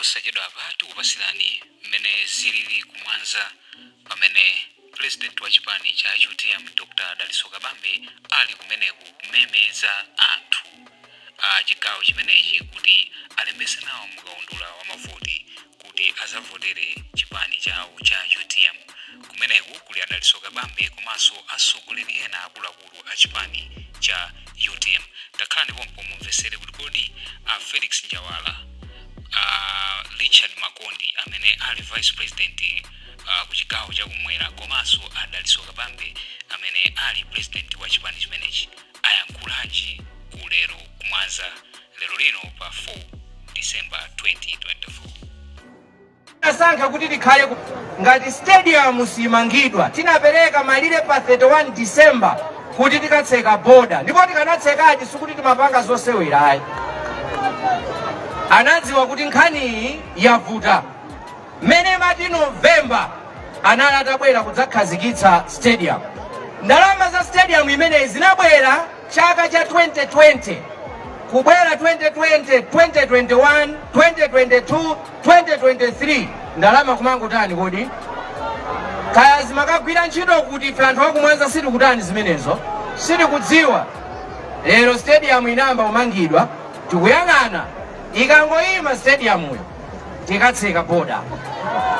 osachedwa apatu kupasilani mmene zilili kumwanza pamene president wa chipani cha UTM Dr. Daliso Kabambe ali kumeneku kumemeza anthu a chigawo chimenechi kuti alembese nawo mkaundula wa mavoti kuti azavotere chipani chawo cha UTM. Kumeneku kuli Daliso Kabambe komanso atsogoleri ena akuluakulu a chipani cha UTM. Takhala ndipo mumvesere kuti kodi Felix Njawala, Richard Makondi amene ali vice president ku chigawo chakumwera komanso Daliso Kabambe amene ali president wa chipani chimenechi ayankhulanji kulero kumwanza lero lino pa 4 December 2024. Asankha kuti tikhale ngati stadium simangidwa tinapereka malire pa 31 December kuti tikatseka border ndipo tikanatsekaji sikuti timapanga zosewerayi. Anadziwa kuti nkhani yavuta mmene mati November anali atabwera kudzakhazikitsa stadium. Ndalama za stadium imene zinabwera chaka cha 2020 kubwera 2020, 2021, 2022, 2023 ndalama kumangotani kodi kaya zimakagwira ntchito kuti ife anthu akumwanza siti kutani zimenezo siti kudziwa. Lero stadium inamba kumangidwa tikuyang'ana ikangoyima stadium uyo tikatseka border.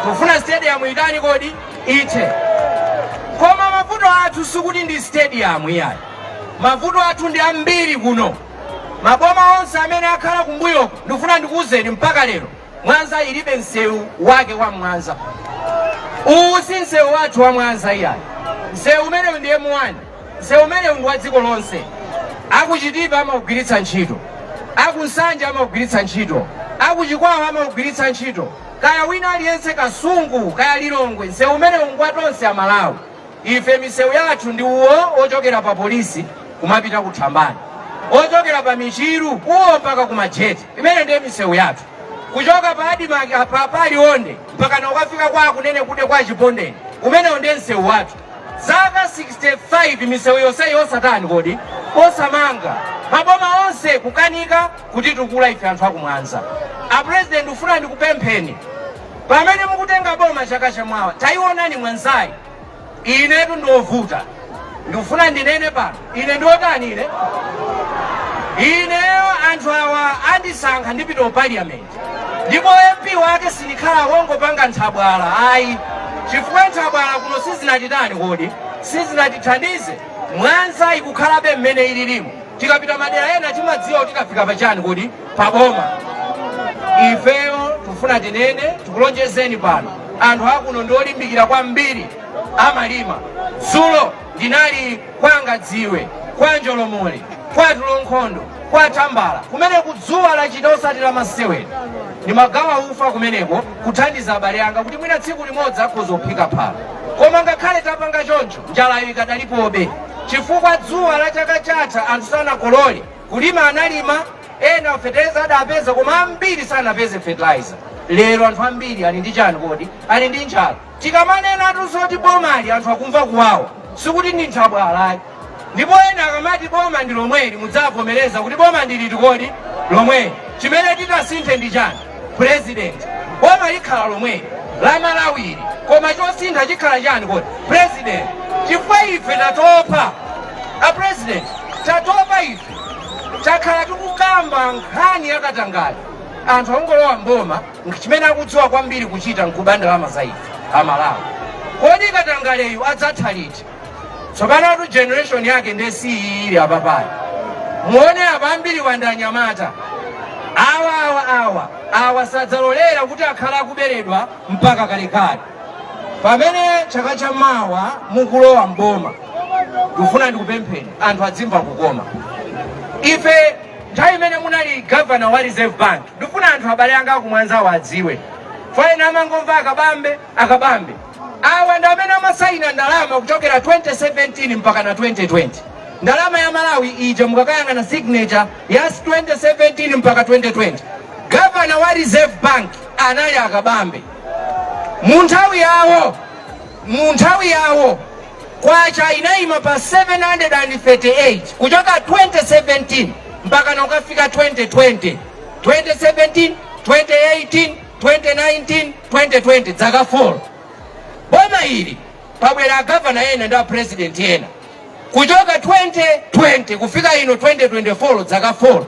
Kufuna stadium itani kodi ite. Koma mavuto athu sikuti ndi stadium iyayi. Mavuto athu ndi ambiri kuno. Maboma onse amene akhala kumbuyoko ndikufuna ndikuwuzeni mpaka lero Mwanza ilibe msewu wake wa Mwanza. Uwu si msewu wathu wa Mwanza iyayi. Msewu umenewu ndi M1. Msewu umenewu ndi wa dziko lonse. Akuchitipa amagwiritsa ntchito, akunsanja amagwiritsa ntchito, akuchikwawa amagwiritsa ntchito, kaya wina aliyense Kasungu kaya Lilongwe msewu umenewu ngwa tonse amalawi. Ife misewu yathu ndi uwo ochokera pa polisi kumapita kuthambani, ochokera pa michiru uwo mpaka kumajeti. Imene ndiye misewu yathu kuchoka pa Adima pa Liwonde mpaka na ukafika kwa kunene kude kwa Chipondeni. Umenewu ndiye msewu wathu. Zaka 65 misewu yonse yosatani kodi osamanga maboma onse kukanika kuti tukula ife anthu akumwanza. A president ufuna ndikupempheni pamene mukutenga boma chaka chamwawa tayionani Mwanzayi inetu ndovuta ndikufuna ndinene pano ine ndiotani ineyo anthu awa andisankha ndipita parliament ndipo MP wake sinikhala wongopanga nthabwala ayi chifukwa nthabwala kuno sizinatitani kodi sizinatithandize Mwanza ikukhalabe mmene ililimu. Tikapita madera ena timadziwa tikafika pachani kodi paboma. Ifeyo tufuna tinene tikulonjezeni pano anthu akuno ndolimbikira kwambiri amalima. Dzulo ndinali kwa Ngadziwe, kwa Njolomole, kwa Tulonkhondo, kwa Tambala kumene kudzuwa lachita osati la masewera. Ndimagawa ufa kumeneko kuthandiza abale anga kuti mwina tsiku limodzi akhoza kuphika phala. Koma ngakhale tapanga choncho njalayo ikadalipobe chifukwa dzuwa la chaka chatha anthu sanakolole kulima analima ena fertilizer adapeza koma ambiri sanapeze fertilizer. Lero anthu ambiri ali ndi chani kodi ali ndi njala. Tikamanena atusoti bomali anthu akumva kuwawa sikuti ndi nthabwala. Ndipo ena akamati boma ndi lomweli mudzavomereza kuti boma ndili kodi lomweli. Chimene titasinthe ndi chani president. Boma likhala lomweli la Malawiri koma chosintha chikhala chani kodi president. Chifukwa ife tatopa a president tatopa ife takhala tikukamba nkhani yakatangale anthu angolowa mboma chimene akudziwa kwambiri kuchita nkubanda lama za ife amalawi. Kodi katangaleyu adzatha liti? Tsopano generation yake ndi siili apapayi muone apambiri wandanyamata awa sadzalolera kuti akhala akuberedwa mpaka kalekale. Pamene chaka chammawa mukulowa mboma ndikufuna ndikupempheni anthu adzimva kukoma. Ife nthawi imene munali governor wa Reserve Bank ndikufuna anthu abale anga akumwanzawo adziwe faina amangomva akabambe awa ndi amene amasayina ndalama kuchokera 2017 mpaka na 2020. Ndalama ya Malawi ija mukakayang'ana signature ya 2017 mpaka 2020 governor wa Reserve Bank anali akabambe. Munthawi yawo kwacha inayima pa 738 kuchoka 2017 mpaka na ukafika 2020, 2017, 2018, 2019 2020 dzaka 4 boma ili pabwera governor yena ndi president yena kuchoka 2020 kufika ino 2024 dzaka 4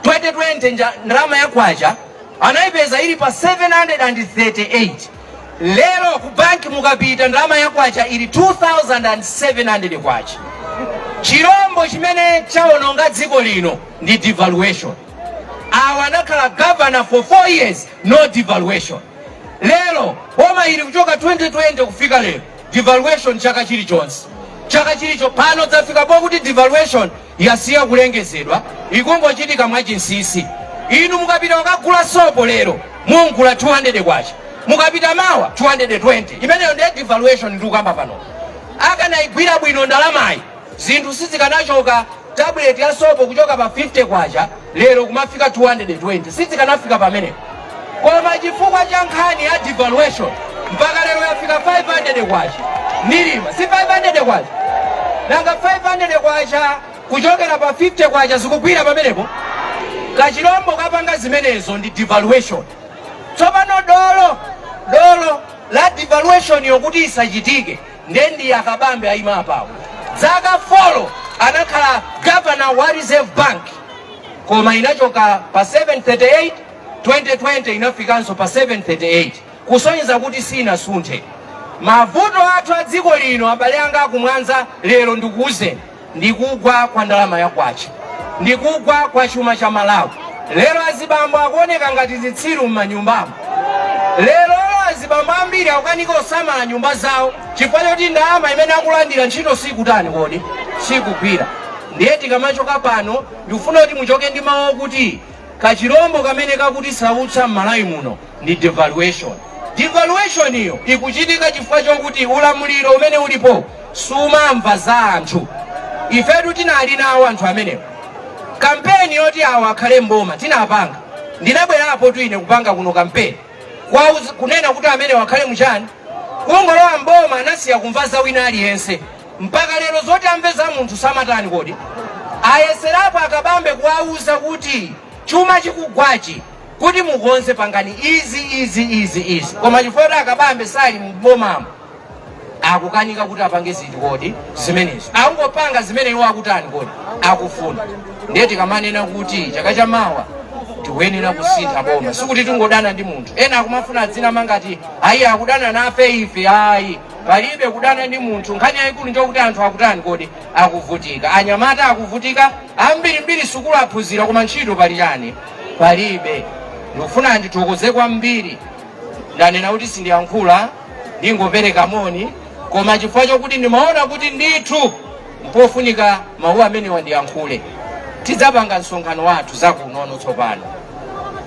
2020 ndalama ya kwacha anaipeza ili pa 738 lero ku banki mukapita ndalama ya kwacha ili 2700 kwacha. Chirombo chimene chaononga dziko lino ndi devaluation. Awa anakhala governor for 4 years, no devaluation. Lero boma ili kuchoka 2020 kufika lero devaluation chaka chilichonse. Chaka chilicho pano dzafika pokuti devaluation yasiya kulengezedwa ikungochitika mwachinsisi. Inu mukapita wakagula sopo lero mungula 200 kwacha, mukapita mawa 220. Imeneyo ndi devaluation ndikukamba pano. Akanaigwira bwino ndalamayi zinthu sizikanachoka tablet ya sopo kuchoka pa 50 kwacha lero kumafika 220, sizikanafika pamene. Koma chifukwa cha nkhani ya devaluation mpaka lero yafika 500 kwacha. Nilima si 500 kwacha, nanga 500 kwacha kuchokera pa 50 kwacha zikugwira pamenepo. Kachilombo kapanga zimenezo ndi devaluation. Tsopano dolo la devaluation yokuti isachitike ndendi yakabambe ayima apawo. Dzaka 4 anakhala governor wa Reserve Bank koma inachoka pa 738, 2020 inafikanso pa 738 kusonyeza kuti sinasunthe. Mavuto athu a dziko lino abale anga akumwanza lero ndikuuze ndikugwa kwa ndalama ya kwacha, ndikugwa kwa chuma cha Malawi. Lero azibambo akuoneka ngati zitsiru m'manyumbamo. Lero azibambo ambiri akukanika osamala nyumba zawo chifukwa choti ndalama imene akulandira ntchito sikutani kodi sikugwira. Ndiye tikamachoka pano ndikufuna kuti muchoke ndi mawu kuti kachilombo kamene kakuti sautsa m'Malawi muno ndi devaluation. Devaluation iyo ikuchitika chifukwa chokuti ulamuliro umene ulipo sumamva za anthu. Ifetu tinali nawo anthu amenewo. Kampeni yoti awa akhale mboma tinapanga. Ndinabwerapo tu ine kupanga kuno kampeni kunena kuti amene wakhale mchani kungolowa mboma anasiya kumva za wina aliyense mpaka lero zoti amve za munthu samatani kodi ayeserapo akabambe kuwauza kuti chuma chikugwachi kuti mukonze pangani izi koma chifukwa akabambe sali mbomamo akukanika kuti apange zinthu kodi zimenezo akungopanga zimene iwo akutani kodi akufuna. Ndiye tikamanena kuti chaka chamawa tikuyenera kusintha boma sikuti tingodana ndi munthu ena akumafuna dzina mangati ayi akudana nafe ife. Ayi palibe kudana ndi munthu. Nkhani yayikulu njokuti anthu akutani kodi akuvutika, anyamata akuvutika, ambirimbiri sukulu aphunzira koma ntchito pali chani palibe. Ndikufuna ndithokoze kwambiri, ndanena kuti sindiyankhula ndingopereka moni koma chifukwa chokuti ndimaona kuti ndithu mpofunika mawu amene wandiyankhule. Tidzapanga msonkhano wathu zakunono tsopano.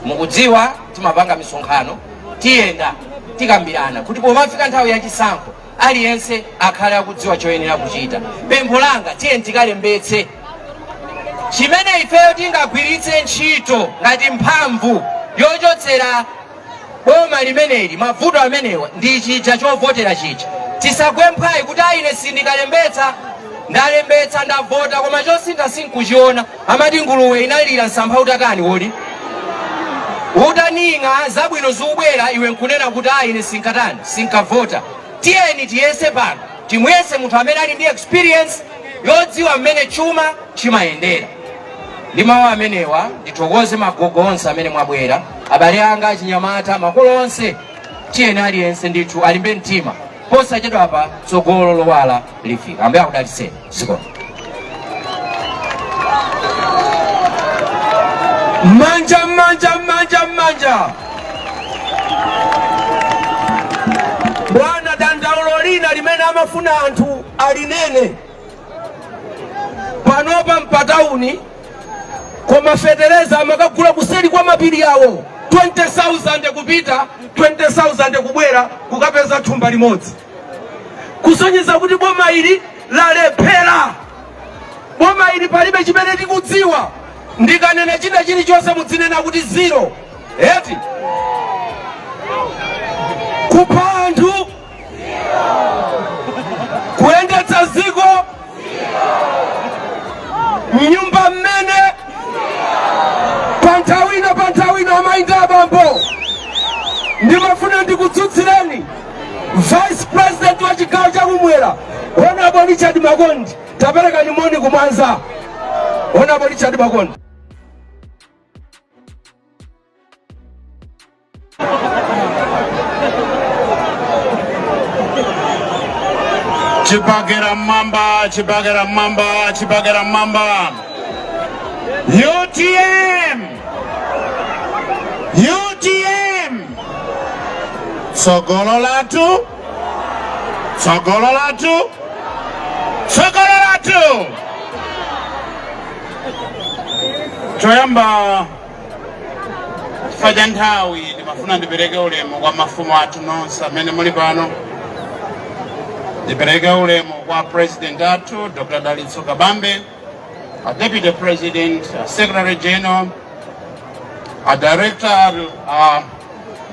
Mukudziwa timapanga misonkhano tiyenda tikambirana kuti pomafika nthawi ya chisankho aliyense akhale akudziwa choyenera kuchita. Pempho langa tiye tikalembetse chimene ifeyo tingagwiritse ntchito ngati mphamvu yochotsera boma limeneli mavuto amenewa ndi chija chovotera chija. Tisagwe mphayi kuti aine sindikalembetsa ndalembetsa ndavota koma chosintha sinkuchiona. Amati nguluwe inalira msampha utakani wodi utaninga zabwino zikubwera iwe nkunena kuti aine sinkatani sinkavota. Tiyeni tiyese pano timuyese munthu amene ali ndi experience yodziwa mmene chuma chimayendera. Ndi mawu amenewa ndithokoze magogo onse amene mwabwera, abale anga achinyamata makolo onse. Tiyeni aliyense ndithu alimbe mtima posachedwa apa tsogolo lowala lifika. Ambuye akudalitseni. Zikomo. Manja Bwana dandaulo lina limene amafuna anthu alinene panopa mpatauni koma fetereza amakagula kuseli kwa mapiri yawo 20,000 kupita 20,000 kubwera kukapeza thumba limodzi kusonyeza kuti boma ili lalephera. Boma ili palibe chimene tikudziwa. Ndikanene china chilichonse mudzinena kuti zero. Eti kupha anthu kuyendetsa ziko nyumba mmene panthawina amayinda abambo Richard Magondi tapereka nimoni kumwanza. Honorable Richard Magondi. Chibagera Mamba, Chibagera Mamba, Chibagera Mamba. UTM! UTM! Sogololatu! Sogololatu! Sogololatu! Choyamba fajantawi ndimafuna ndipereke ulemu kwa mafumu athu nonse amene muli pano. Ndipereke ulemu kwa President athu Dr. Dalitso Kabambe, a Deputy President, a Secretary General, a Director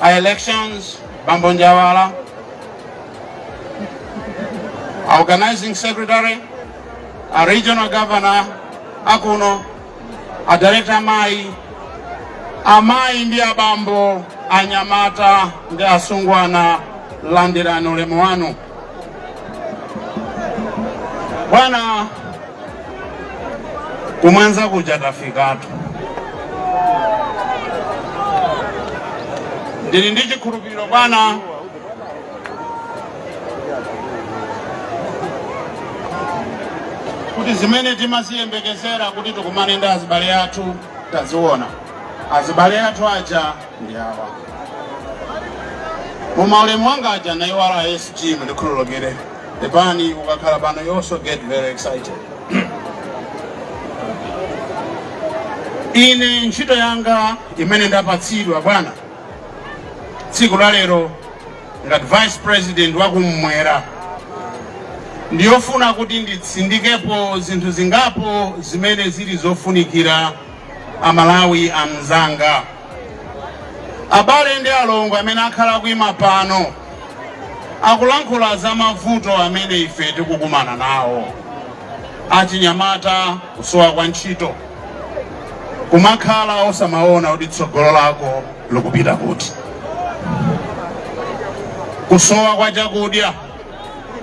elections Bambo Njawala, a Organizing Secretary, a Regional Governor Akuno, a Director Amai ndi abambo anyamata ndi asungwana landirani ulemu wanu. Bwana kumwanza kuja tafikatu. Ndili ndi chikhulupiriro bwana kuti zimene timaziyembekezera kuti tikumane ndi azibale athu taziona. Azibale athu aja ndi awa. Mumaulemu wanga aja na iwala SG ndikhululukire. Epani ukakhala pano, you also get very excited. Ine ntchito yanga imene ndapatsidwa bwana tsiku la lero ngati Vice President wakumwera ndiyofuna kuti nditsindikepo zinthu zingapo zimene zili zofunikira amalawi amzanga. Abale ndi alongo amene akhala kuima pano akulankhula za mavuto amene ife tikukumana nawo. Achinyamata kusowa kwa ntchito, kumakhala osamaona kuti tsogolo lako likupita kuti, kusowa kwa chakudya.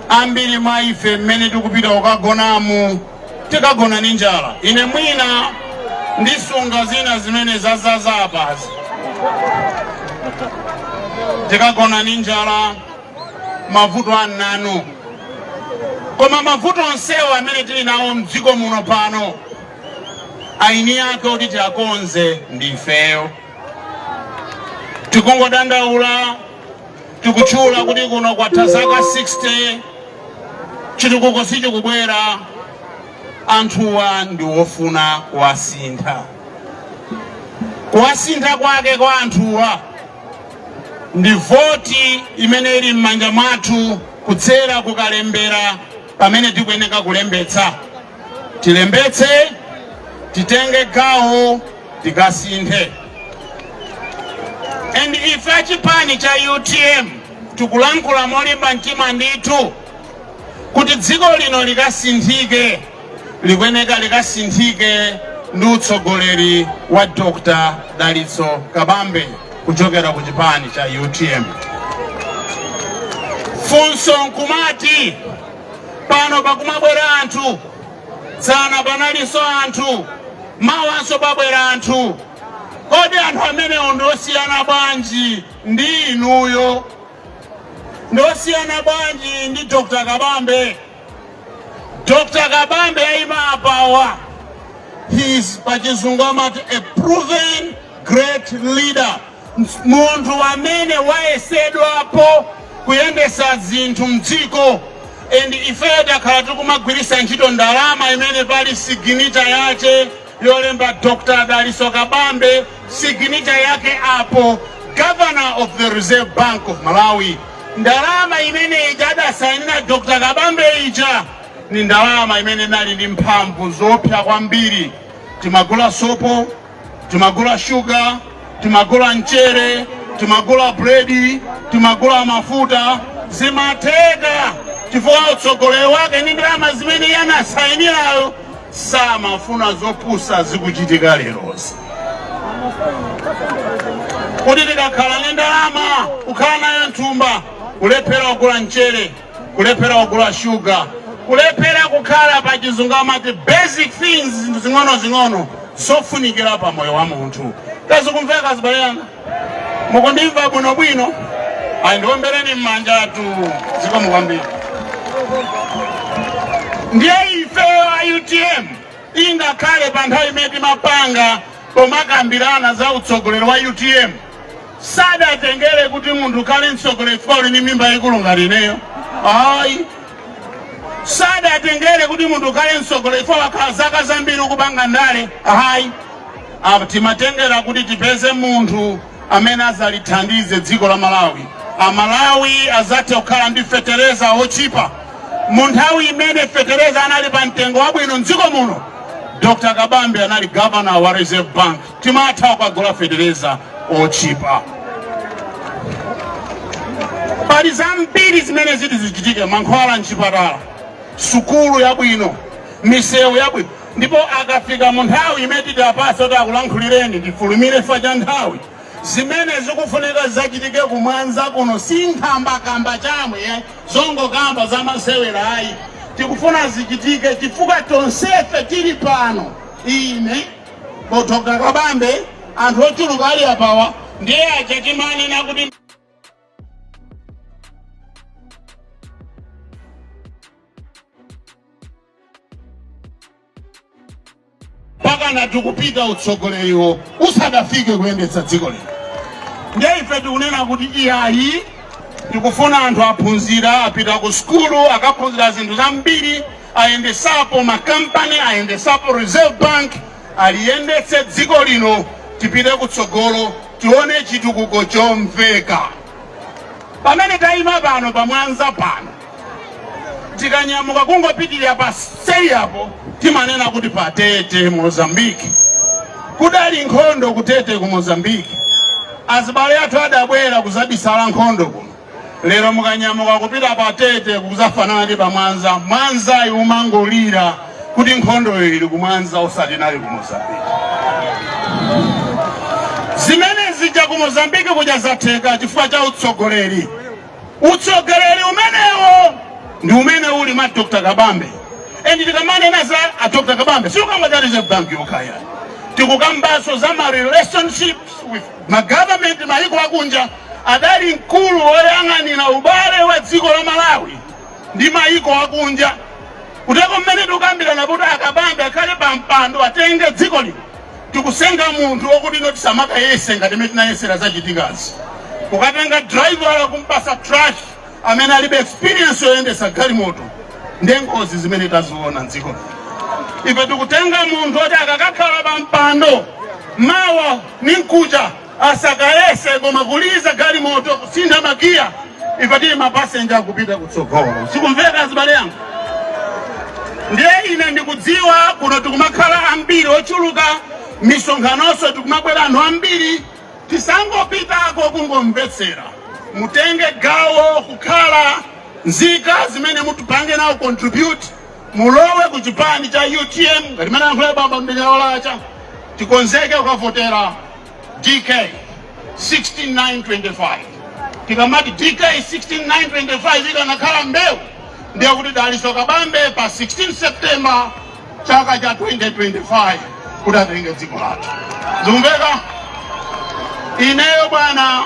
Ambiri mwa ife mmene tikupita kukagonamu tikagona ndi njala. Ine mwina ndisunga zina zimene zazaza apazi tikagona ndi njala, mavuto ananu. Koma mavuto onsewo amene tili nawo mdziko muno pano aini yake kuti tiakonze ndifeyo. Tikungodandaula, tikutchula kuti kuno kwatha zaka 60 chitukuko sichikubwera. Anthuwa ndi wofuna kuwasintha. Kuwasintha kwake kwa anthuwa ndi voti imene ili m'manja mwathu kudzera kukalembera pamene tikuyeneka kulembetsa. Tilembetse, titenge gawo, tikasinthe. And ife achipani cha UTM tikulankhula molimba mtima ndithu kuti dziko lino likasinthike, likuyeneka likasinthike ndi utsogoleri wa Dr. Dalitso Kabambe kuchokera ku chipani cha UTM. Funso nkumati pano pakumabwera anthu, tsana panalinso anthu, mawanso pabwera anthu. Kodi anthu amene ndosiyana bwanji ndi inuyo? Ndosiyana bwanji ndi Dr. Kabambe? Dr. Kabambe ayima apawa. He is pachizungu amati a proven great leader. Munthu amene wayesedwapo kuyendesa zinthu mdziko. And ife takhala tikumagwiritsa ntchito ndalama imene pali signature yake yolemba Dr. Dalitso Kabambe, signature yake apo, Governor of the Reserve Bank of Malawi. Ndalama imene adasainira Dr. Kabambe ija ni ndalama imene nali ndi mphamvu zopsa kwambiri. Timagula sopo, timagula sugar, timagula mchere, timagula bread, timagula mafuta, zimateka chifukwa utsogoleri wake ndi ndalama zimene anasainirayo samafuna zopusa zikuchitika lerozi. Kuti tikakhala ndi ndalama kukhala nayo nthumba, kulephera kugula mchere, kulephera kugula sugar, kulephera kukhala pa chizungamati basic things, zinthu zing'ono zofunikira pa moyo wa munthu. Tazikumveka zibaliyanga, mukundimva bwinobwino? Ndiombereni m'manja athu, zikomo kwambiri. Ndiye ife a UTM ingakhale pa nthawi imene timapanga pomakambirana za utsogoleri wa UTM, sadatengere kuti munthu khale mtsogoleri chifukwa uli ndi mimba yaikulu ngati ineyo. Ayi, sadatengere kuti munthu khale mtsogoleri chifukwa wakhala zaka zambiri ukupanga ndale. Ayi, timatengera kuti tipeze munthu amene azalithandize dziko la Malawi. Amalawi azathe kukhala ndi fetereza ochipa. Mu nthawi imene fetereza anali pa mtengo wabwino mdziko muno, Dr. Kabambe anali governor wa Reserve Bank. Timatha kukagula fetereza ochipa. Pali zambiri zimene ziti zichitike, mankhwala mchipatala, sukulu yabwino, misewu yabwino. Ndipo akafika mu nthawi imene titi apasa kuti akulankhulireni ndifulumire fa cha nthawi, zimene zikufunika zachitike kumwanza kuno si nkhamba chamwe zongokamba za masewera ayi. Tikufuna zichitike chifukwa tonsefe tili pano. Ine Dr. Kabambe, anthu ochuluka ali apawa, ndiye achachimanena kuti pakana tikupita utsogoleriwo usadafike kuyendetsa dziko lino. Ndiye ife tikunena kuti iyayi tikufuna anthu aphunzira, apita ku skulu, akaphunzira zinthu zambiri, ayendesapo makampani, ayendesapo Reserve Bank, aliyendetse dziko lino tipite kutsogolo, tione chitukuko chomveka. Pamene tayima pano pamwanza pano, tikanyamuka kungopitirira pa seriapo, timanena kuti pa Tete Mozambique. Kudali nkhondo ku Tete ku Mozambique. Azibale athu adabwera kuzabisala nkhondo kuno. Lero mukanyamuka kupita pa Tete kuzafanana ndi pa Mwanza. Mwanza umangolira kuti nkhondo ili ku Mwanza osati nali ku Mozambique. Zimene zija ku Mozambique kuja zatheka chifukwa cha utsogoleri. Utsogoleri umenewo ndi umene uli ma Dr. Kabambe. Endi tikamanena za a Dr. Kabambe, sikukamba za Reserve Bank yokhaya. Tikukambaso za ma relationships with ma government maiko akunja. Adali mkulu woyang'anira ubale wa dziko la Malawi ndi maiko akunja. Kuteko mmene tukambirana kuti Kabambe akhale pa mpando atenge dziko lino, tikusenga munthu wokuti ino tisamaka yese ngati imene tinayesera zachitikazi. Kukatenga driver kumpasa trash amene alibe experience yoyendesa galimoto, ndiye ngozi zimene taziona mdziko. Ife tikutenga munthu oti akakakhala pa mpando mawa ni nkuja asakayese koma kuliza galimoto kusintha makiya, ife tili mapasenja kupita kutsogolo. Sikumveka azibale yangu? Ndiye ine ndikudziwa kuno tikumakhala ambiri ochuluka, misonkhanoso tikumabwera anthu ambiri, tisangopitako kungomvetsera. Mutenge gawo kukhala nzika zimene mutupange nawo contribute, mulowe ku chipani cha UTM, ngati mana yankhula baba mbenyaolacha, tikonzeke ukavotera DK 16925. Tikamati DK 16925 ikanakhala mbewu, ndiye kuti Daliso Kabambe pa 16 September chaka cha 2025 kuti atenge dziko lathu. Zumveka? Ineyo bwana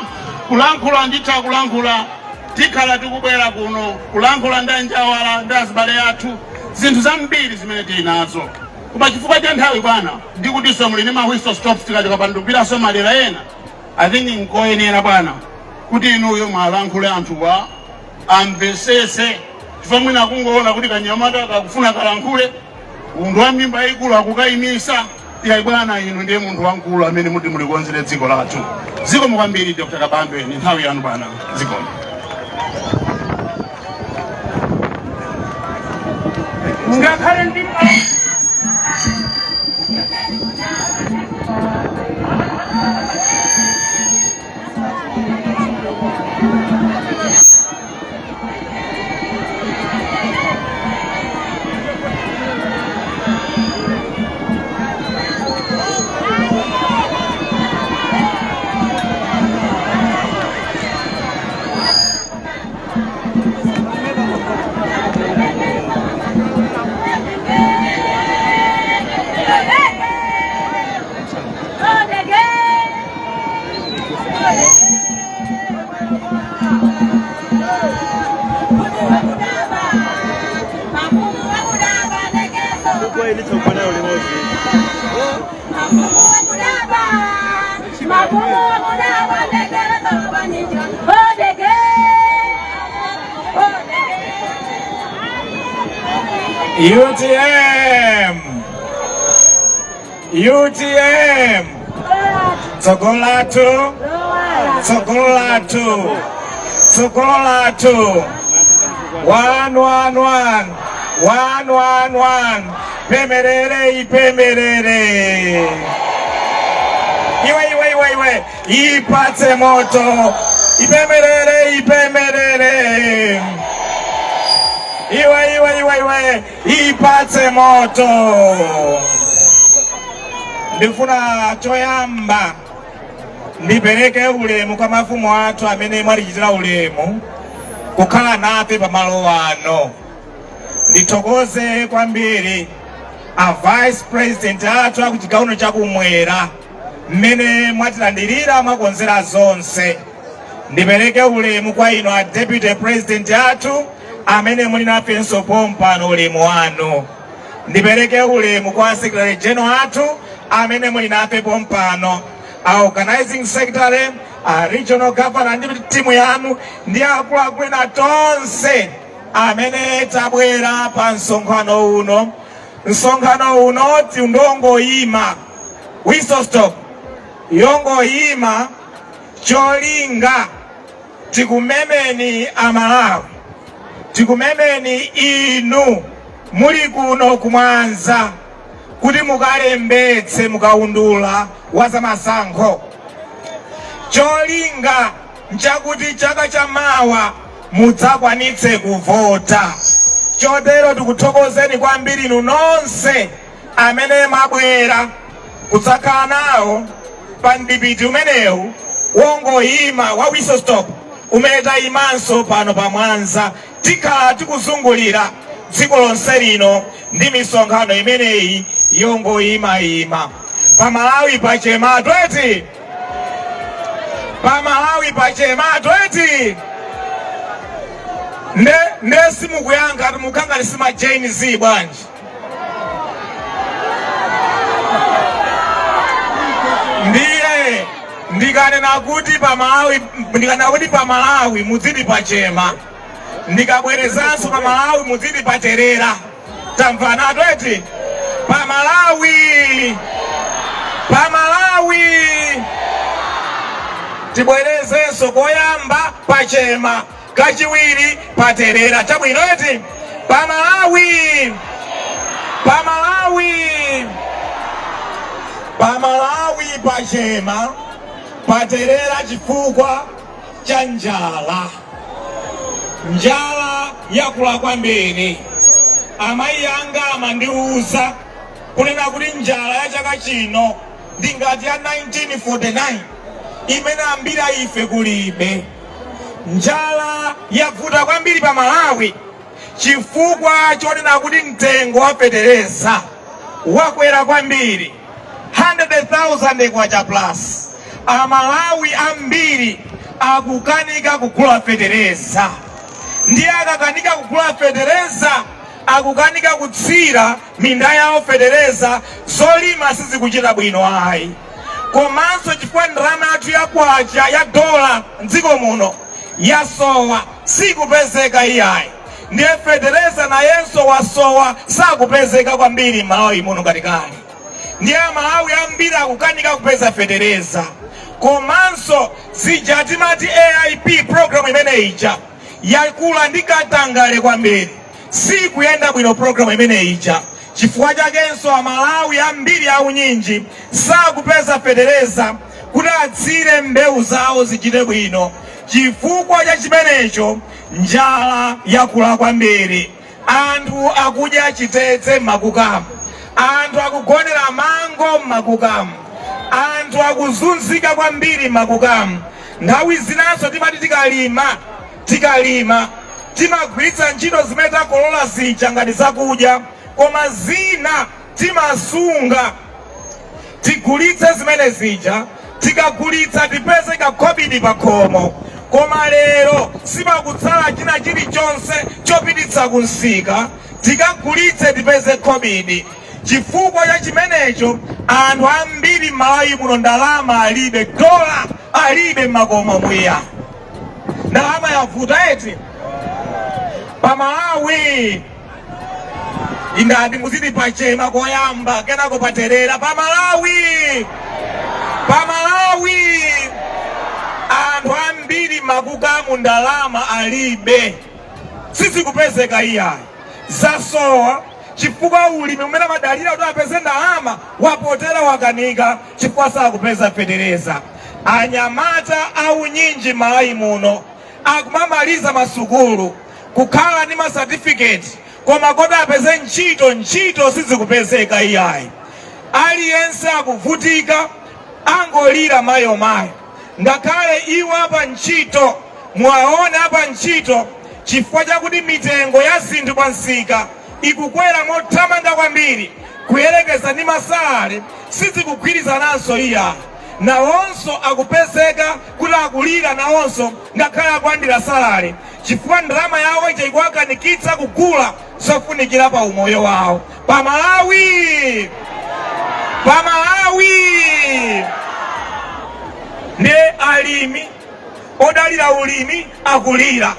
kulankhula nditha kulankhula, tikhala tikubwera kuno kulankhula ndi anjawala ndi azibale athu zinthu zambiri zimene tili nazo. Koma chifukwa cha nthawi bwana, ndikutinso muli ndi ma whistle stops tikachoka pandupiraso malera ena. I think nkoyenera bwana kuti inuyo mwalankhule anthuwa amvesese, chifukwa mwina kungoona kuti kanyamata kakufuna kalankhule, munthu wa mimba yaikulu akukayimisa. Iya bwana, inu ndiye munthu wankulu amene muti mulikonzere dziko lathu. Zikomo kwambiri Dr. Kabambe, ni nthawi yanu bwana. Zikomo. Ngakhale ndi UTM! UTM! Sokolatu! Sokolatu! Sokolatu! 111! 111! Pemerere ipemerere! Iwe! Ipate moto! Ipemerere ipemerere! Iwe! Ipate moto! Ndifuna choyamba ndipereke ulemu kwa mafumu athu amene mwalichitira ulemu kukhala nafe pamalo ano. Ndithokoze kwambiri a vice president athu akuchigawo chakumwera mmene mwatilandirira mwakonzera zonse. Ndipereke ulemu kwa ino a deputy president athu amene muli nafenso pompano ulemu wanu. Ndipereke ulemu kwa secretary general athu amene muli nafe pompano, a organizing secretary, a regional governor ndi timu yanu ndi akuluakulu ena tonse amene tabwera pa msonkhano uno. Msonkhano uno tiundongoyima whistle stop yongoyima cholinga tikumemeni Amalawi, tikumemeni inu muli kuno kumwanza kuti mukalembetse mukaundula wazamasankho. Cholinga nchakuti chaka chamawa mudzakwanitse kuvota. Chotero tikuthokozeni kwambiri inu nonse amene mwabwera kudzakhala nawo pa mdipiti umenewu wongoyima wa whistle stop umene tayimanso pano pa Mwanza, tikhala tikuzungulira dziko lonse lino ndi misonkhano imeneyi yongoyima. Pamalawi pachema tweti! Pamalawi pachema tweti! Ne simukuyanga mukanga nisima Jane Z bwanji. Ndiye ndikanena kuti Pamalawi mudzidi pachema, ndikabwerezanso Pamalawi mudzidi paterera. Tamvana tweti? Pamalawi tibwerezenso koyamba pachema, kachiwiri paterera. Chabwino eti Pamalawi pachema paterera chifukwa cha njala yakula kwambiri. Amayi anga amandiuza kunena kuti njala ya chaka chino ndingati ya 1949 imene ambira ife kulibe. Njala yavuta kwambiri pa Malawi chifukwa chonena kuti mtengo wa fetereza wakwera kwambiri 100,000 kwacha plus. Amalawi ambiri akukanika kugula fetereza, ndi akakanika kugula fetereza akukanika kutsira minda yawo fetereza zolima sizikuchita bwino ayi. Komanso chifukwa ndalama yathu yakwacha ya dola mdziko muno yasowa sikupezeka iyayi, ndiye fetereza nayenso wasowa sakupezeka kwambiri Malawi muno katikali. Ndiye Malawi ambiri akukanika kupeza fetereza. Komanso sijatimati AIP program imene ija yakula ndikatangale kwambiri, sikuyenda bwino program imene ija. Chifukwa chakenso Amalawi ambiri aunyinji sakupeza fetereza kuti atsire mbewu zawo zichite bwino. Chifukwa cha chimenecho njala yakula kwambiri. Anthu akudya chitete m'makukamu, anthu akugonera mango m'makukamu, anthu akuzunzika kwambiri m'makukamu. Nthawi zinanso timati tikalima timagwiritsa ntchito zimene takolola zija ngati zakudya, koma zina timasunga tigulitse zimene zija tikagulitsa tipeze ka COVID pakhomo. Koma lero sipakutsala china chilichonse chopititsa kunsika, tikagulitse tipeze COVID. Chifukwa cha chimenecho anthu ambiri m'Malawi muno ndalama alibe, dola alibe m'makomo mwiya. Ndalama yavuta eti pa Malawi. Indadi muzidi pachema koyamba kenako paterera pa Malawi. Pa Malawi anthu ambiri makukamu ndalama alibe, sisi kupezeka iya zasowa. Chifukwa ulimi umene madalira kuti apeze ndalama wapotera wakanika chifukwa sakupeza fetereza. Anyamata au nyinji Malawi muno akumamaliza masukulu kukhala ni ma certificate, koma kodi apeze ntchito sizikupezeka iyayi. Aliyense akuvutika angolira mayo. Ngakhale iwo apa ntchito mwaone apa ntchito chifukwa chakuti mitengo ya zinthu pa nsika ikukwera mothamanga kwambiri kuyerekeza ndi masalale sizikugwirizananso iya. Nawonso akupezeka kuti akulira nawonso ngakhale akulandira salale chifukwa ndalama yawo ikuwakanikitsa kugula zofunikira pa umoyo wawo. Pa Malawi ne alimi odalira ulimi akulira,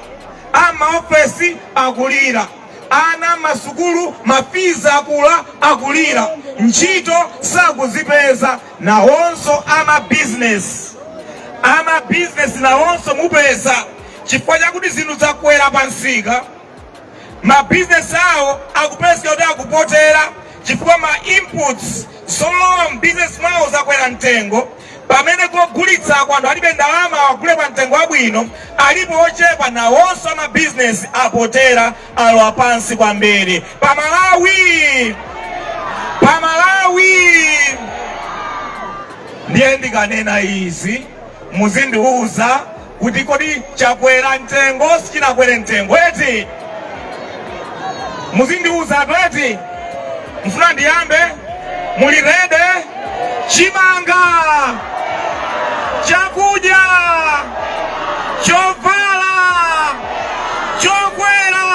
amaofesi akulira, ana masukulu mafiza akula akulira, ntchito sakuzipeza. Nawonso ama business nawonso mupeza chifukwa chakuti zinthu zakwera pa nsika. Ma business awo akupezeka kuti akupotera chifukwa ma inputs solowa business mwawo zakwera mtengo. Pamene kogulitsa kwa anthu alibe ndalama wagule pa mtengo wabwino, alipo ochepa nawonso ama business apotera alowa pansi kwambiri. Pa Malawi ndiye ndikanena izi muzindiuza kuti kodi chakwera mtengo sichinakwere mtengo eti? Muzindiuza eti? Mfuna ndiyambe? Muli rede? Chimanga, chakudya, chovala, chokwera,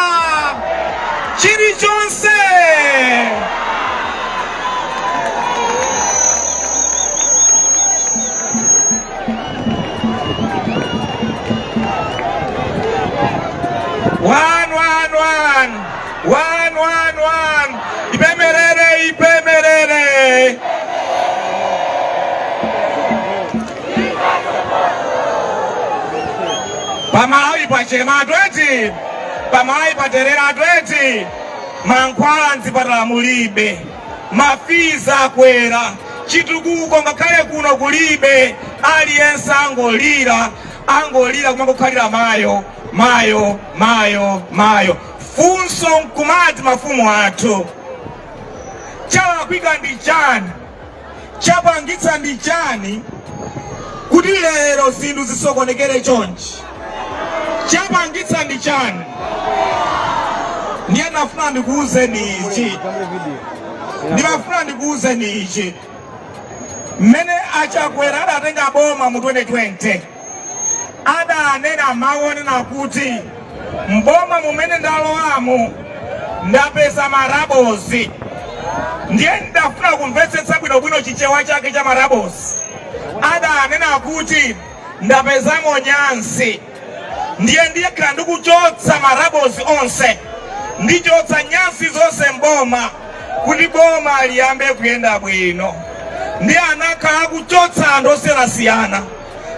chilichonse. One. Ipemerere. Pa Malawi pachema atweti, pa Malawi paterera atweti, mankhwala nzipatala mulibe, mafiza akwera, chitukuko ngakhale kuno kulibe. Aliyense angolira kumangokhalira mayo. Funso nkumati mafumu athu, chalakwika ndi chani, chapangitsa ndi chani kuti lero zinthu zisokonekere chonchi? Chapangitsa ndi chani? Ndiye ndafuna ndikuuze ichi. Mmene achakwera adatenga boma mu 2020 adanena maonena kuti mboma mumene ndalowamo ndapeza marabosi. Ndiye ndafuna kumvetsetsa bwinobwino chichewa chake cha marabosi. Adanena kuti ndapezamo nyansi. Ndiye ndikhala ndikuchotsa marabosi onse, ndichotsa nyansi zonse mboma kuti boma liyambe kuyenda bwino. Ndiye anakhala kuchotsa anthu osiyanasiyana,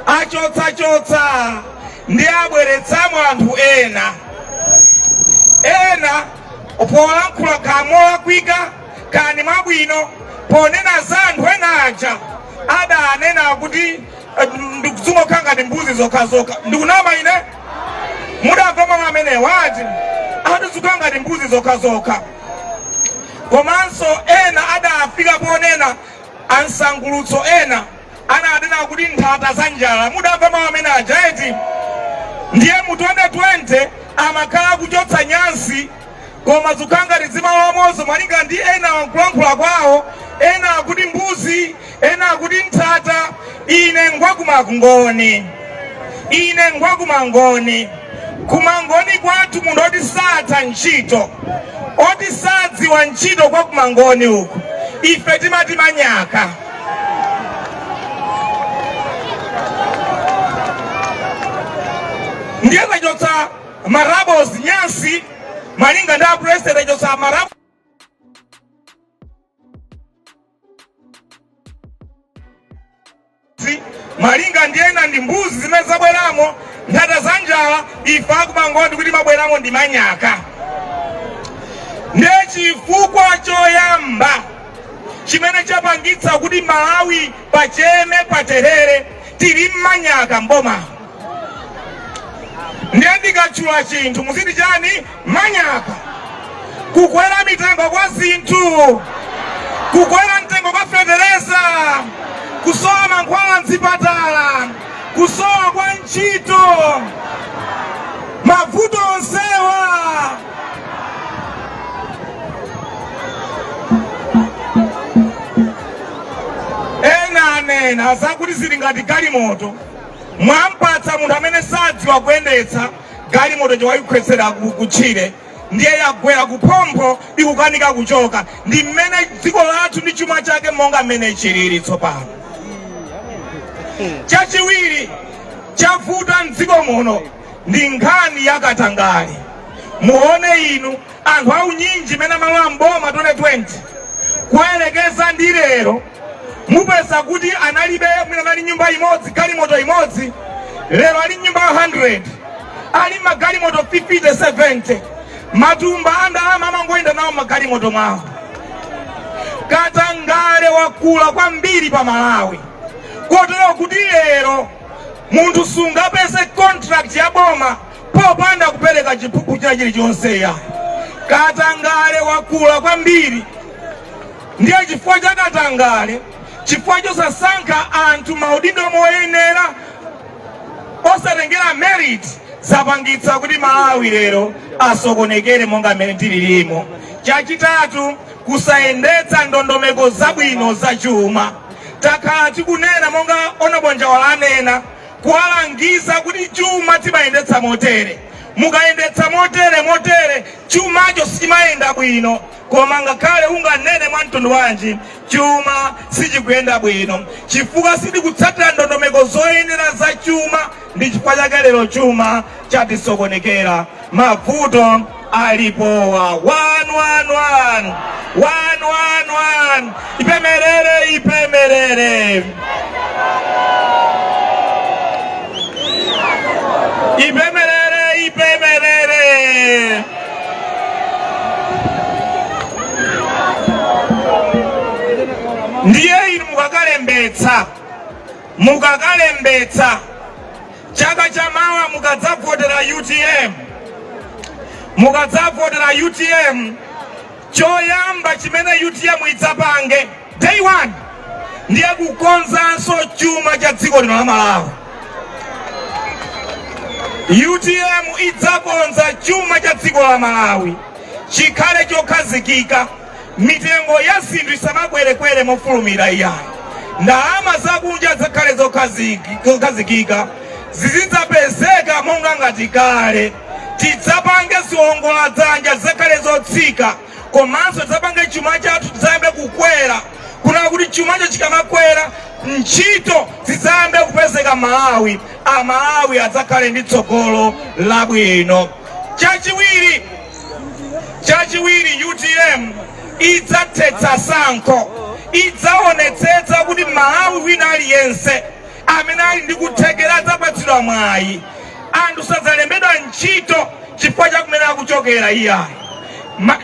achotsa ndiye abweretsamo anthu ena polankhula kamolakwika kani mabwino. Ponena za anthu ena aja adanena kuti ndikuzungokhala ngati mbuzi zokhazokha. Ndikunama ine mudamva amene wati atizukhala ngati mbuzi zokhazokha. Komanso ena adafika ponena ansangulutso ena anadena kuti nthata za njala. Mudamva amene aja eti? Ndiye mu 2020 amakhala kuchotsa nyansi, koma zikhala ngati zimalowamonso malinga ndi ena wankulankhula kwawo. Ena akuti mbuzi, ena kuti nthata ine ngwakumangoni, ine ngwakumangoni. Kumangoni kwathu munthu oti satha ntchito, oti sadziwa ntchito kwa kumangoni uku, ife timati manyaka. Ndiye tachotsa marabos nyasi malinga ndi president tachotsa marabos malinga ndiyena ndi mbuzi zimene zabweramo nthata za njala, ife akumangoni kuti mabweramo ndi manyaka. Ndiye chifukwa choyamba chimene chapangitsa kuti Malawi pacheme paterere tili mmanyaka mboma. Ndiye ndikatchula chinthu muziti chani? Manyaka. Kukwera mitengo kwa zinthu, kukwera mtengo kwa fetereza, kusowa mankhwala mzipatala, kusowa kwa ntchito, mavuto onsewa. Ena anena zakuti zili ngati galimoto, mwampatsa munthu amene sadziwa kuyendetsa galimoto chowayikhwetsera kutchire, ndiye yagwera kuphompho ikukanika kuchoka. Ndi mmene dziko lathu ndi chuma chake monga mmene chilili tsopano. Chachiwiri chavuta mdziko muno ndi nkhani ya katangale. Muone inu anthu aunyinji mene malo mboma 2020 kuyerekeza ndi lero mupeza kuti analibe mwinanali nyumba imodzi galimoto imodzi, lero ali nyumba 100, ali magalimoto 50 70, matumba andalama amangoyenda nawo magalimoto mwawo. Katangale wakula kwambiri pa Malawi kotero kuti lero munthu sungapeze contract ya boma popanda kupereka chiphuphu cha chilichonse ya. Katangale wakula kwambiri. Ndiye chifukwa cha katangale, chifukwa chosasankha anthu maudindo moyenera osatengera merit, zapangitsa kuti Malawi lero asokonekere monga mmene tililimo. Chachitatu, kusayendetsa ndondomeko zabwino za chuma. Takhala tikunena monga onabonja walanena kuwalangiza kuti chuma timayendetsa motere. Mukayendetsa motere chumacho sichimayenda bwino. Koma ngakhale unganene mwa mtundu wanji chuma sichikuyenda bwino chifukwa sitikutsatira ndondomeko zoyenera za chuma. Ndi chifukwa chake lero chuma chatisokonekera. Mavuto alipowa. 111 111 ipemerere ipemerere ipemerere ipemerere. Ndiye inu mukakalembetsa chaka chamawa mukadzavotera UTM, mukadzavotera UTM, choyamba chimene UTM idzapange day 1 ndiye kukonzanso chuma cha dziko lino la Malawi. UTM idzakonza chuma cha dziko la Malawi chikhale chokhazikika, mitengo ya zinthu isamabwerekwere mofulumira iyayi. Ndalama zakunja zakhale zokhazikika, zizidzapezeka monga ngati kale. Tidzapange ziwongola dzanja zakhale zotsika, komanso tidzapange chuma chathu tidzayambe kukwera. Kuna kuti chumacho chikamakwera ntchito zidzayambe kupezeka Malawi, Amalawi adzakhale ndi tsogolo labwino. Chachiwiri UTM idzathetsa sankho, idzaonetsetsa kuti Malawi wina aliyense amene ali ndi kuthekera adzapatsidwa mwayi. Anthu sadzalembedwa ntchito chifukwa cha kumene akuchokera iyayi.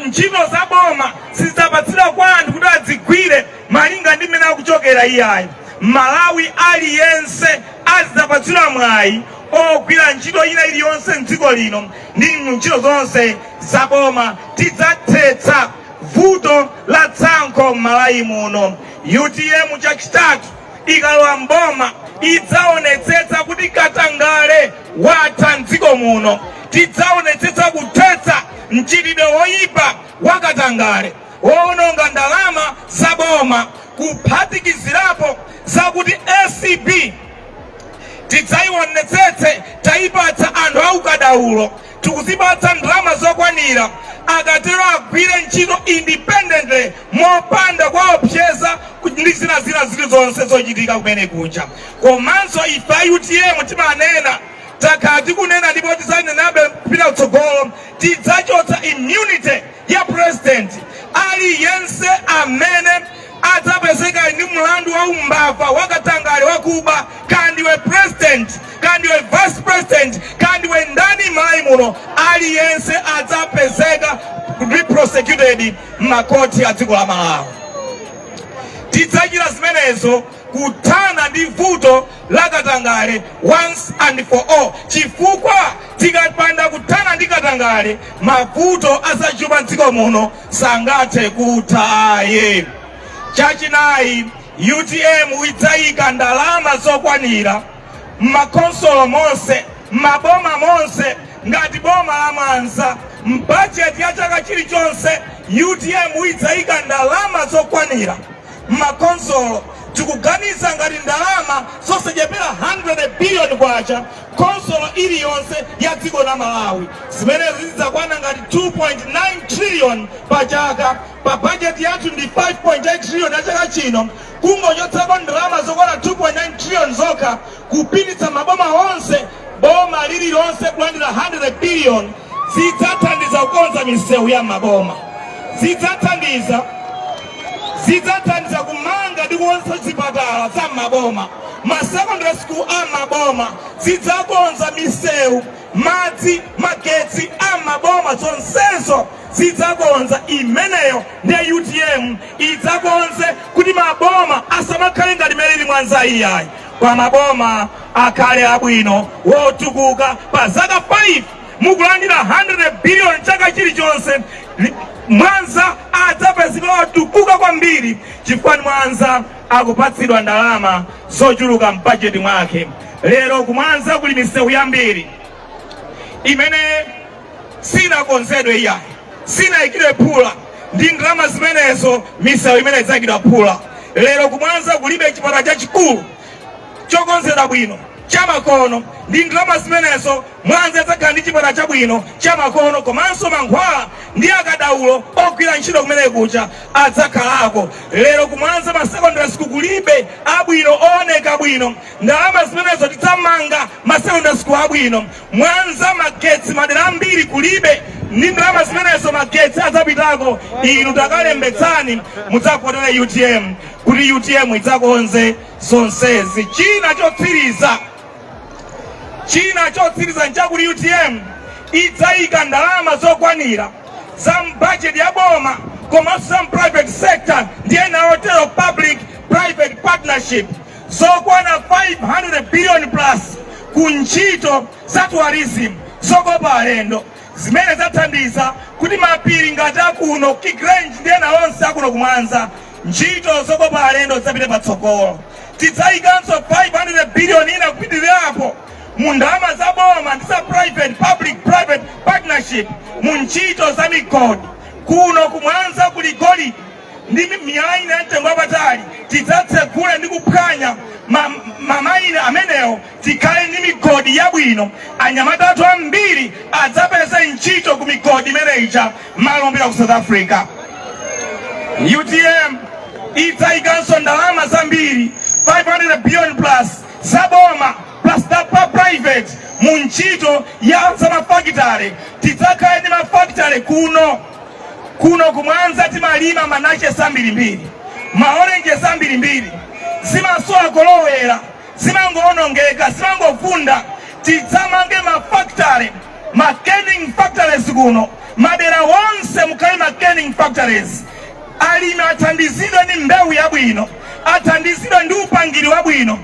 Ntchito za boma sizidzapatsidwa kwa anthu kuti adzigwire malinga ndi mmene akuchokera iyayi. Malawi aliyense adzapatsidwa mwayi ogwira ntchito ina iliyonse mdziko lino. Ndi ntchito zonse za boma tidzathetsa vuto la tsankho m'Malawi muno. UTM chachitatu ikalowa mboma idzaonetsetsa kuti katangale watha mdziko muno. Tidzaonetsetsa kuthetsa mchitidwe woyipa wa katangale, woononga ndalama za boma, kuphatikizirapo zakuti ACB tidzayionetsetse tayipatsa anthu aukadaulo tikuzipatsa ndalama zokwanira akatero agwire ntchito independently mopanda kuwaopseza ndi zina zilizonse zochitika kumene kuja. Komanso ife a UTM timanena takhala tikunena ndipo tidzanenabe kupita kutsogolo tidzachotsa immunity ya president aliyense amene adzapezeka ndi mlandu wa umbava wakatangale wakuba kandiwe president kandiwe vice president kandiwe ndani mai muno aliyense adzapezeka be prosecuted m'makoti a dziko la Malawi. Tidzachita zimenezo kuthana ndi vuto la katangale once and for all, chifukwa tikapanda kuthana ndi katangale mavuto azachuma dziko muno sangathe kutha aye. Chachinayi, UTM idzayika ndalama zokwanira m'makonsolo monse maboma monse ngati boma la Mwanza mbudget ya chaka chilichonse UTM idzayika ndalama zokwanira m'makonsolo. Tikuganiza ngati ndalama zosachepera 100 billion kwacha konsolo iliyonse ya dziko la Malawi zimene zidzakwana ngati 2.9 trillion pa chaka. Pa budget yathu ndi 5.8 trillion ya chaka chino kungochotsako ndalama zokwana 2.9 trillion zokha kupititsa maboma onse boma lililonse kulandira 100 billion zidzathandiza kukonza misewu ya maboma, zidzathandiza kumanga ndi kukonza zipatala za maboma, ma secondary school a maboma, zidzakonza misewu, madzi, magetsi a maboma zonsezo zidzakonza. Imeneyo ndi UTM idzakonze kuti maboma asamakhale ngati meli Mwanza iyayi, kwa maboma akhale abwino wotukuka. Pa zaka 5 mukulandira 100 billion chaka chilichonse. Mwanza adzapezeka wotukuka kwambiri chifukwa Mwanza akupatsidwa ndalama zochuluka mbudget mwake. Lero ku Mwanza kuli misewu yambiri imene sinakonzedwe iyayi, sinayikidwe phula, ndi ndalama zimenezo misewu imene idzayikidwa phula. Lero ku Mwanza kulibe chipatala chachikulu chokonzedwa bwino chamakono, ndi ndalama zimenezo Mwanza idzakhala ndi chipatala chabwino chamakono. Komanso mankhwala ndi akadaulo ogwira ntchito kumene kucha adzakhalako. Lero ku Mwanza ma secondary school kulibe abwino ooneka bwino, ndalama zimenezo tidzamanga ma secondary school abwino. Mwanza magetsi madera ambiri kulibe, ndi ndalama zimenezo magetsi adzapitako. Inu takalembetsani mudzapotere UTM kuti UTM idzakonze zonsezi. China chotsiriza nchakuti UTM idzayika ndalama zokwanira za budget ya boma komanso za private sector ndi ena otero public private partnership zokwana 500 billion plus ku ntchito za tourism zokopa alendo zimene zathandiza kuti mapiri ngati akuno Kigrange ndi ena onse akuno ku Mwanza ntchito zokopa alendo zidzapite patsogolo. Tidzayikanso 500 billion ina kupitirirapo mu ndalama za boma ndi za public private partnership mu ntchito za migodi. Kuno ku Mwanza kuli golide ndi miyala ya mtengo wapatali, tidzatsegula ndi kuphwanya mamayina amenewo tikhale ndi migodi yabwino. Anyamata athu ambiri adzapeza ntchito ku migodi imeneyicha malombera ku South Africa. UTM idzayikanso ndalama zambiri 500 billion plus za boma plus private mu ntchito ya za mafakitale. Tidzakhale ndi mafakitale kuno ku Mwanza. Timalima manache mbiri, maorenje mbiri, zimasowa kolowera, zimangoonongeka, zimangofunda. Tidzamange mafakitale, ma canning factories kuno, madera wonse mukhale ma canning factories. Alimi athandizidwe ndi mbewu yabwino, athandizidwe ndi upangiri wabwino.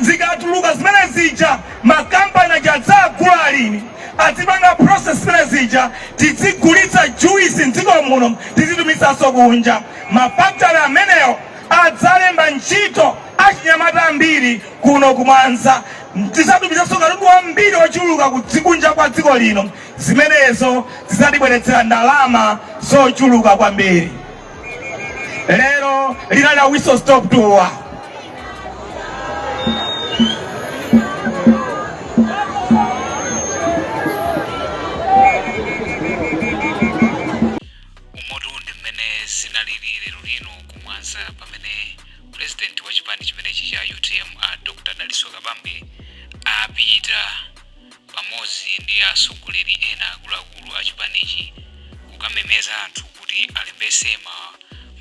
Zikatuluka zimene zija makampani adzagula alimi, atipanga process zimene zija tizigulitsa juice mdziko muno tizitumisanso kunja. Mafakitale amenewo adzalemba ntchito achinyamata ambiri kuno ku Mwanza. Tidzatumisanso katundu wambiri ochuluka kudzikunja kwa dziko lino. Zimenezo zidzatibweretsera ndalama zochuluka kwambiri. lero lina la whistle stop tour. umotu ndi mmene zinalili lero lino kumwanza pamene president wa chipani chimenechi cha UTM Dr. Daliso Kabambe apita pamodzi ndi atsogoleri ena akuluakulu a chipanichi kukamemeza anthu kuti alembetse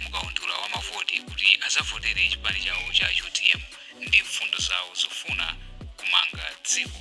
mkaundula wa mavoti kuti azavotere chipani chawo cha UTM ndi mfundo zawo zofuna kumanga dziko.